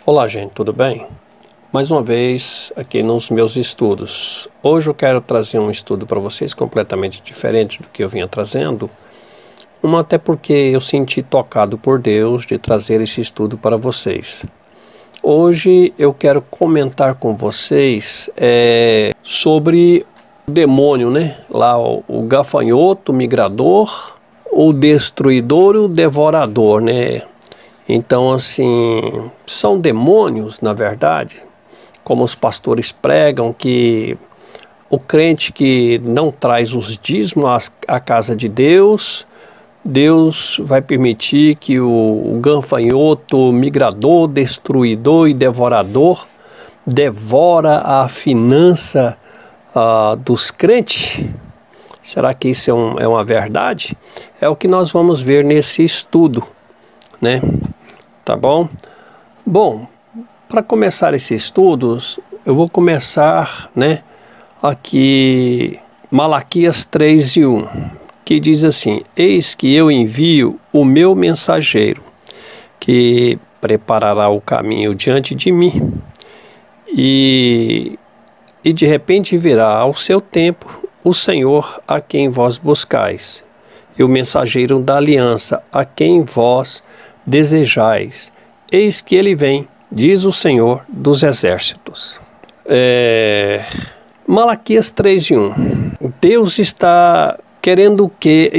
Olá, gente, tudo bem? Mais uma vez aqui nos meus estudos. Hoje eu quero trazer um estudo para vocês completamente diferente do que eu vinha trazendo, até porque eu senti tocado por Deus de trazer esse estudo para vocês. Hoje eu quero comentar com vocês sobre o demônio, né? Lá o gafanhoto, o migrador, o destruidor e o devorador, né? Então, assim, são demônios, na verdade, como os pastores pregam, que o crente que não traz os dízimos à casa de Deus, Deus vai permitir que o gafanhoto, migrador, destruidor e devorador devora a finança dos crentes. Será que isso é uma verdade? É o que nós vamos ver nesse estudo, né? Tá bom? Bom, para começar esses estudos, eu vou começar, né, aqui Malaquias 3:1, que diz assim: Eis que eu envio o meu mensageiro, que preparará o caminho diante de mim, e de repente virá ao seu tempo o Senhor a quem vós buscais, e o mensageiro da aliança a quem vós desejais. Eis que ele vem, diz o Senhor dos Exércitos. Malaquias 3:1. Deus está querendo o que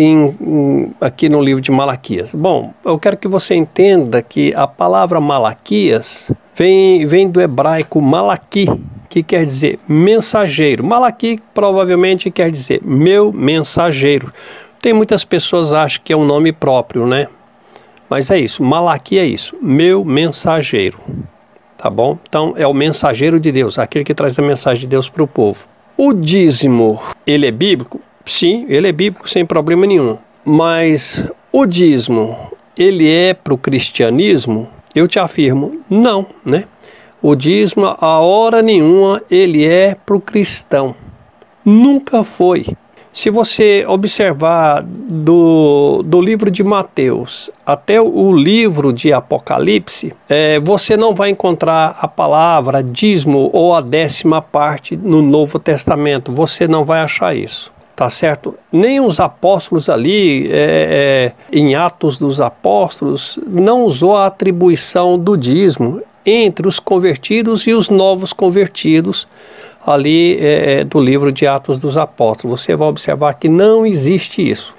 aqui no livro de Malaquias? Bom, eu quero que você entenda que a palavra Malaquias vem do hebraico malaqui, que quer dizer mensageiro. Malaqui provavelmente quer dizer meu mensageiro. Tem muitas pessoas que acham que é um nome próprio, né? Mas é isso, Malaqui é isso, meu mensageiro, tá bom? Então é o mensageiro de Deus, aquele que traz a mensagem de Deus para o povo. O dízimo, ele é bíblico? Sim, ele é bíblico sem problema nenhum. Mas o dízimo, ele é para o cristianismo? Eu te afirmo, não, né? O dízimo, a hora nenhuma, ele é para o cristão. Nunca foi. Se você observar do livro de Mateus até o livro de Apocalipse, você não vai encontrar a palavra dízimo ou a 10ª parte no Novo Testamento. Você não vai achar isso, tá certo? Nem os apóstolos ali, em Atos dos Apóstolos, não usou a atribuição do dízimo entre os convertidos e os novos convertidos, ali do livro de Atos dos Apóstolos. Você vai observar que não existe isso.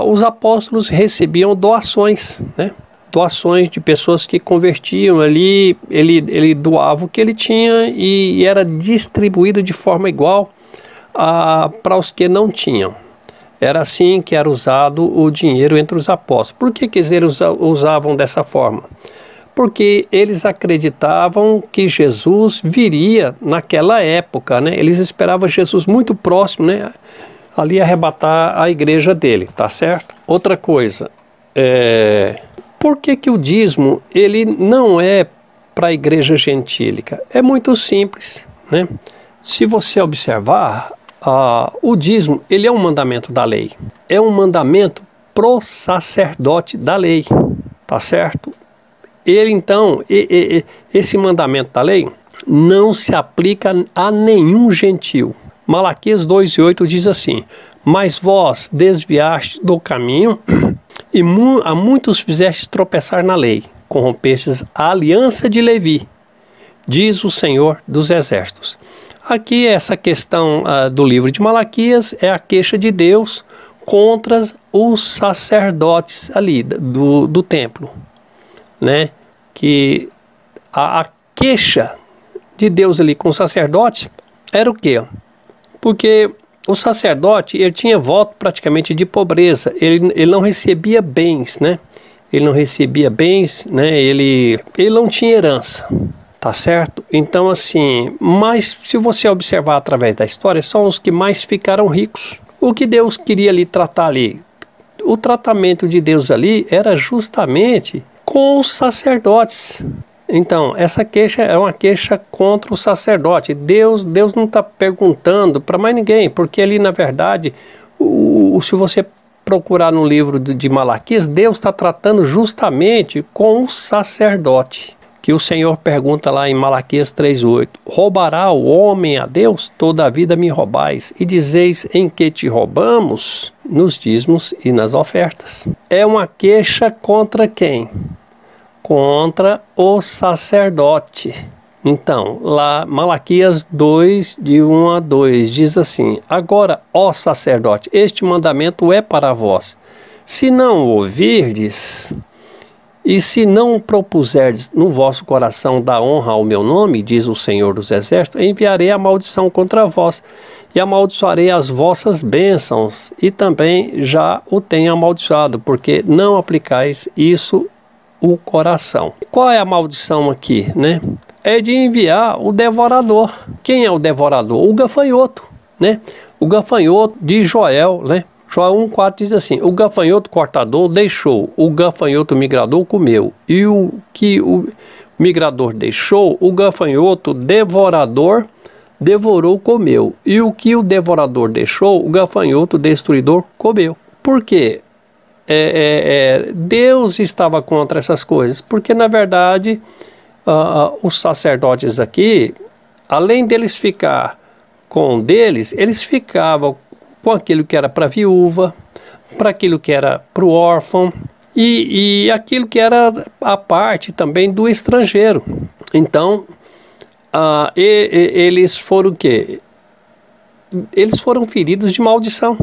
Os apóstolos recebiam doações, né? Doações de pessoas que convertiam ali, ele doava o que ele tinha e era distribuído de forma igual para os que não tinham. Era assim que era usado o dinheiro entre os apóstolos. Por que eles usavam dessa forma? Porque eles acreditavam que Jesus viria naquela época, né? Eles esperavam Jesus muito próximo, né? Ali arrebatar a igreja dele, tá certo? Outra coisa, por que o dízimo, ele não é para a igreja gentílica? É muito simples, né? Se você observar, o dízimo, ele é um mandamento da lei. É um mandamento pro sacerdote da lei, tá certo? Ele, então, esse mandamento da lei não se aplica a nenhum gentil. Malaquias 2:8 diz assim: Mas vós desviaste do caminho e a muitos fizestes tropeçar na lei, corrompestes a aliança de Levi, diz o Senhor dos Exércitos. Aqui essa questão do livro de Malaquias é a queixa de Deus contra os sacerdotes ali do templo, né? Que a queixa de Deus ali com o sacerdote era o quê? Porque o sacerdote, ele tinha voto praticamente de pobreza, ele não recebia bens, né? Ele não recebia bens, né? Ele não tinha herança, tá certo? Então, assim, mas se você observar através da história, são os que mais ficaram ricos. O que Deus queria ali tratar ali? O tratamento de Deus ali era justamente com os sacerdotes. Então, essa queixa é uma queixa contra o sacerdote. Deus não está perguntando para mais ninguém, porque ali, na verdade, se você procurar no livro de Malaquias, Deus está tratando justamente com o sacerdote, que o Senhor pergunta lá em Malaquias 3,8: roubará o homem a Deus? Toda a vida me roubais, e dizeis em que te roubamos? Nos dízimos e nas ofertas. É uma queixa contra quem? Contra o sacerdote. Então, lá Malaquias 2, de 1 a 2, diz assim: agora, ó sacerdote, este mandamento é para vós. Se não ouvirdes, e se não propuserdes no vosso coração dar honra ao meu nome, diz o Senhor dos Exércitos, enviarei a maldição contra vós, e amaldiçoarei as vossas bênçãos, e também já o tenho amaldiçoado, porque não aplicais isso o coração. Qual é a maldição aqui, né? É de enviar o devorador. Quem é o devorador? O gafanhoto, né? O gafanhoto de Joel, né? Joel 1,4 diz assim: o gafanhoto cortador deixou, o gafanhoto migrador comeu, e o que o migrador deixou, o gafanhoto devorador devorou, comeu, e o que o devorador deixou, o gafanhoto destruidor comeu. Por quê? Deus estava contra essas coisas, porque na verdade os sacerdotes aqui, além deles ficar com deles, eles ficavam com aquilo que era para a viúva, para aquilo que era para o órfão e aquilo que era a parte também do estrangeiro. Então, eles foram o quê? Eles foram feridos de maldição.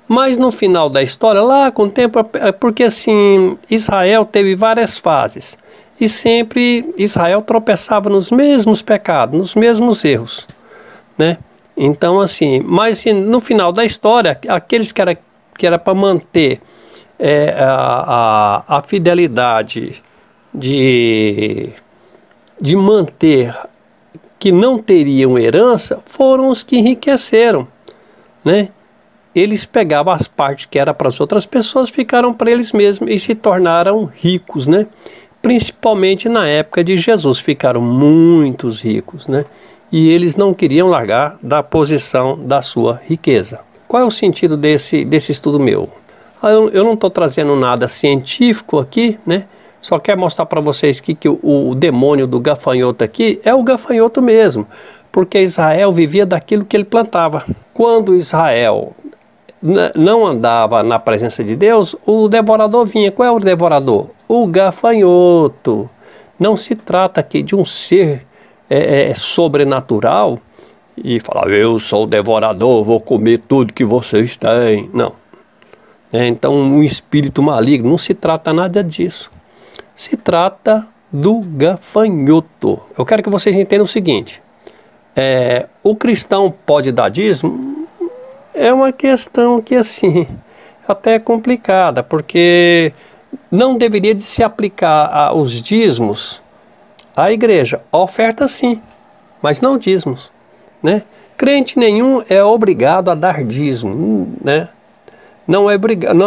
Mas no final da história, lá com o tempo, porque assim, Israel teve várias fases. E sempre Israel tropeçava nos mesmos pecados, nos mesmos erros, né? Então assim, mas assim, no final da história, aqueles que era para manter a fidelidade de manter que não teriam herança, foram os que enriqueceram, né? Eles pegavam as partes que era para as outras pessoas, ficaram para eles mesmos e se tornaram ricos, né? Principalmente na época de Jesus, ficaram muitos ricos, né? E eles não queriam largar da posição da sua riqueza. Qual é o sentido desse estudo meu? Eu não estou trazendo nada científico aqui, né? Só quero mostrar para vocês que o demônio do gafanhoto aqui é o gafanhoto mesmo, porque Israel vivia daquilo que ele plantava. Quando Israel não andava na presença de Deus, o devorador vinha. Qual é o devorador? O gafanhoto. Não se trata aqui de um ser sobrenatural e falar: eu sou o devorador, vou comer tudo que vocês têm. Não. Então um espírito maligno, não se trata nada disso. Se trata do gafanhoto. Eu quero que vocês entendam o seguinte: o cristão pode dar dízimo? É uma questão que assim, até é complicada, porque não deveria de se aplicar os dízimos à igreja. A oferta sim, mas não dízimos, né? Crente nenhum é obrigado a dar dízimo, né? Não é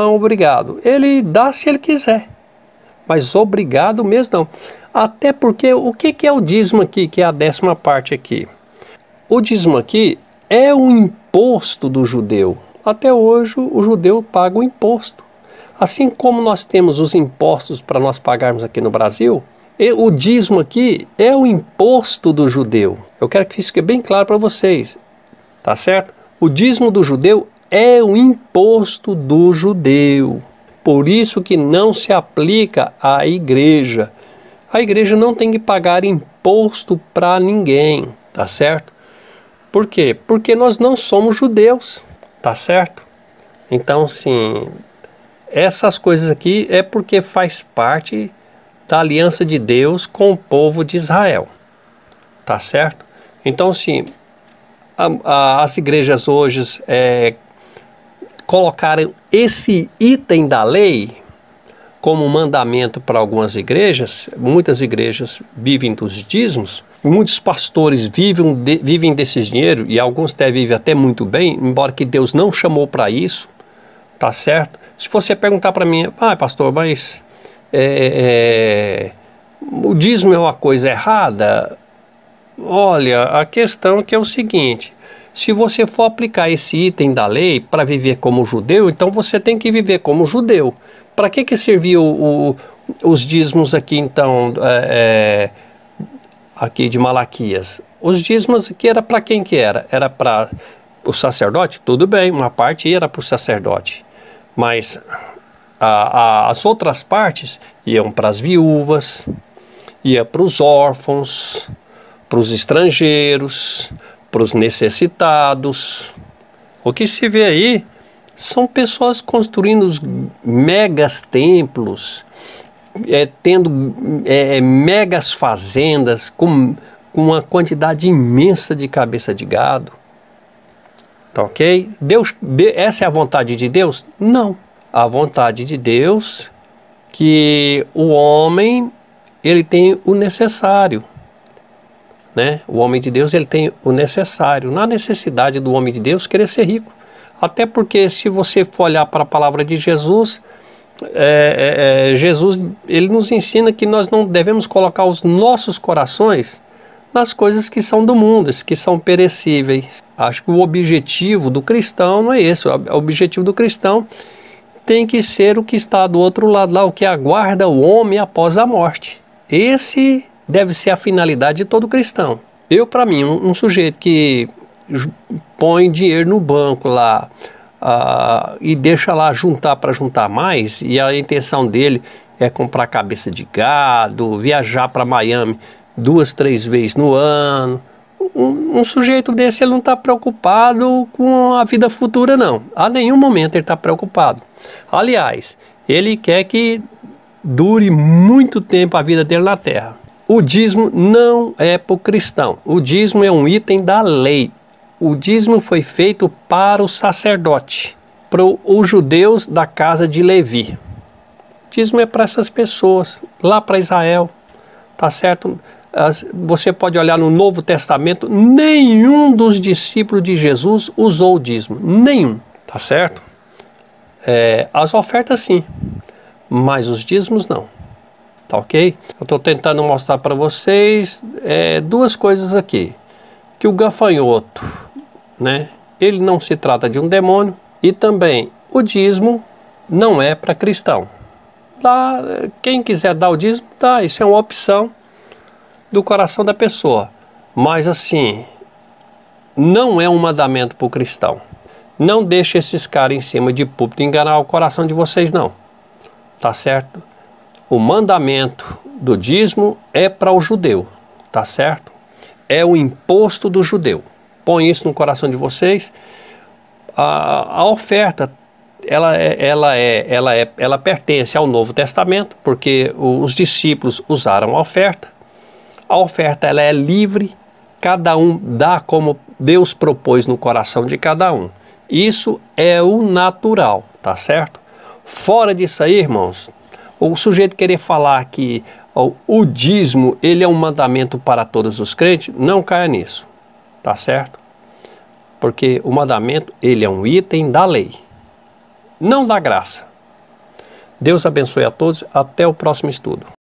obrigado. Ele dá se ele quiser, mas obrigado mesmo não. Até porque o que é o dízimo aqui, que é a 10ª parte aqui? O dízimo aqui é o imposto do judeu. Até hoje o judeu paga o imposto. Assim como nós temos os impostos para nós pagarmos aqui no Brasil, o dízimo aqui é o imposto do judeu. Eu quero que isso fique bem claro para vocês, tá certo? O dízimo do judeu é o imposto do judeu. Por isso que não se aplica à igreja. A igreja não tem que pagar imposto para ninguém, tá certo? Por quê? Porque nós não somos judeus, tá certo? Então, sim, essas coisas aqui é porque faz parte da aliança de Deus com o povo de Israel, tá certo? Então, sim, as igrejas hoje colocaram esse item da lei como mandamento para algumas igrejas. Muitas igrejas vivem dos dízimos, muitos pastores vivem desses dinheiro, e alguns até vivem até muito bem, embora que Deus não chamou para isso, tá certo? Se você perguntar para mim: pastor, mas o dízimo é uma coisa errada? Olha, a questão que é o seguinte: se você for aplicar esse item da lei para viver como judeu, então você tem que viver como judeu. Para que serviu os dízimos aqui, então, aqui de Malaquias. Os dízimos aqui era para quem que era? Era para o sacerdote? Tudo bem, uma parte era para o sacerdote. Mas as outras partes iam para as viúvas, ia para os órfãos, para os estrangeiros, para os necessitados. O que se vê aí são pessoas construindo megas templos, tendo megas fazendas com uma quantidade imensa de cabeça de gado. Tá ok? Essa é a vontade de Deus? Não. A vontade de Deus que o homem ele tem o necessário. Né? O homem de Deus ele tem o necessário. Não há necessidade do homem de Deus querer ser rico. Até porque se você for olhar para a palavra de Jesus, Jesus ele nos ensina que nós não devemos colocar os nossos corações nas coisas que são do mundo, que são perecíveis. Acho que o objetivo do cristão não é esse. O objetivo do cristão tem que ser o que está do outro lado lá, o que aguarda o homem após a morte. Esse deve ser a finalidade de todo cristão. Para mim, um sujeito que põe dinheiro no banco lá e deixa lá juntar para juntar mais, e a intenção dele é comprar cabeça de gado, viajar para Miami 2, 3 vezes no ano. Um sujeito desse ele não está preocupado com a vida futura, não. A nenhum momento ele está preocupado. Aliás, ele quer que dure muito tempo a vida dele na terra. O dízimo não é para o cristão. O dízimo é um item da lei. O dízimo foi feito para o sacerdote, para os judeus da casa de Levi. O dízimo é para essas pessoas, lá para Israel, tá certo? Você pode olhar no Novo Testamento, nenhum dos discípulos de Jesus usou o dízimo, nenhum, tá certo? As ofertas sim, mas os dízimos não, tá ok? Eu estou tentando mostrar para vocês duas coisas aqui, que o gafanhoto, né, ele não se trata de um demônio, e também o dízimo não é para cristão. Quem quiser dar o dízimo, dá, isso é uma opção do coração da pessoa, mas assim, não é um mandamento para o cristão. Não deixe esses caras em cima de púlpito enganar o coração de vocês, não, tá certo? O mandamento do dízimo é para o judeu, tá certo? É o imposto do judeu. Põe isso no coração de vocês. A oferta ela pertence ao Novo Testamento, porque os discípulos usaram a oferta. A oferta ela é livre, cada um dá como Deus propôs no coração de cada um. Isso é o natural, tá certo? Fora disso aí, irmãos, o sujeito querer falar que o dízimo ele é um mandamento para todos os crentes, não caia nisso, tá certo? Porque o mandamento ele é um item da lei, não da graça. Deus abençoe a todos, até o próximo estudo.